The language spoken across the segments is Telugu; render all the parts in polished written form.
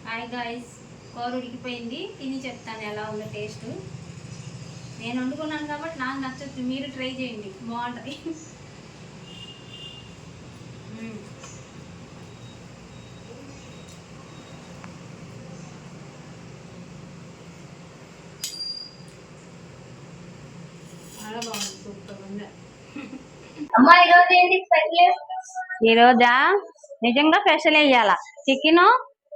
హాయ్ గాయ్స్, కూర ఉడికిపోయింది. తిని చెప్తాను ఎలా ఉందో టేస్ట్. నేను వండుకున్నాను కాబట్టి నాకు నచ్చచ్చు, మీరు ట్రై చేయండి, బాగుంటుంది. చాలా బాగుంది, సూపర్ ఉంది. ఈరోజా నిజంగా స్పెషల్ వేయాల చికెన్,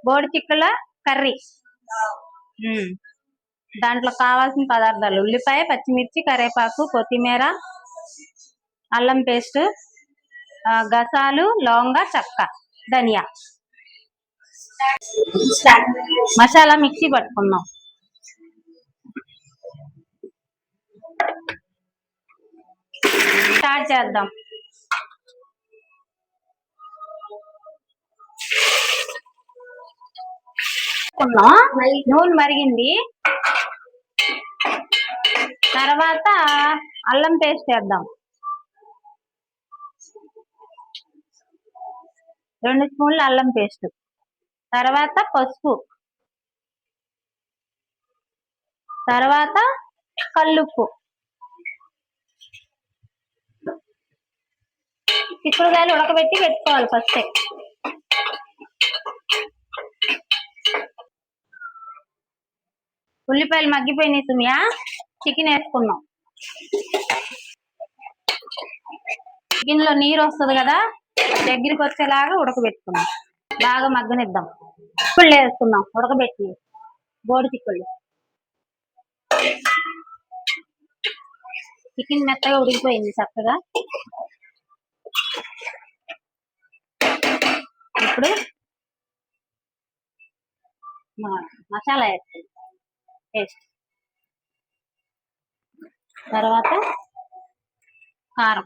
బోడి చిక్కుల కర్రీ. దాంట్లో కావాల్సిన పదార్థాలు: ఉల్లిపాయ, పచ్చిమిర్చి, కరివేపాకు, కొత్తిమీర, అల్లం పేస్ట్, గసాలు, లవంగ, చెక్క, ధనియా. మసాలా మిక్సీ పట్టుకున్నాం. స్టార్ట్ చేద్దాం. నూనె మరిగింది, తర్వాత అల్లం పేస్ట్ వేద్దాం. 2 స్పూన్లు అల్లం పేస్ట్, తర్వాత పసుపు, తర్వాత కల్లుప్పు. చిక్కుడుకాయలు ఉడకబెట్టి పెట్టుకోవాలి ఫస్టే. ఉల్లిపాయలు మగ్గిపోయినాయి సుమియా, చికెన్ వేసుకున్నాం. చికెన్ లో నీరు వస్తుంది కదా, దగ్గరికి వచ్చేలాగా ఉడకబెట్టుకున్నాం. బాగా మగ్గనిద్దాం. చిక్కుళ్ళు వేసుకున్నాం ఉడకబెట్టి, బోడి చిక్కుళ్ళు. చికెన్ మెత్తగా ఉడికిపోయింది చక్కగా. ఇప్పుడు మసాలా వేస్తాం, పేస్ట్, తర్వాత కారం.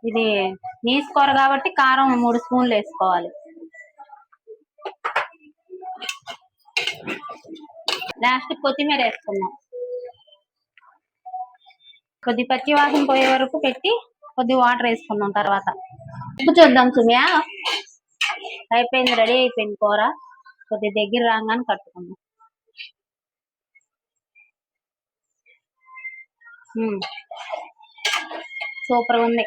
ఇది నీసు కూర కాబట్టి కారం 3 స్పూన్లు వేసుకోవాలి. లాస్ట్ కొత్తిమీర వేసుకున్నాం. కొద్ది పచ్చి వాసన పోయే వరకు పెట్టి కొద్ది వాటర్ వేసుకున్నాం. తర్వాత ఉప్పు చూద్దాం సుమ్యా. అయిపోయింది, రెడీ అయిపోయింది కూర. కొద్ది దగ్గర రాగానే కట్టుకున్నాం. సూపర్గా ఉంది.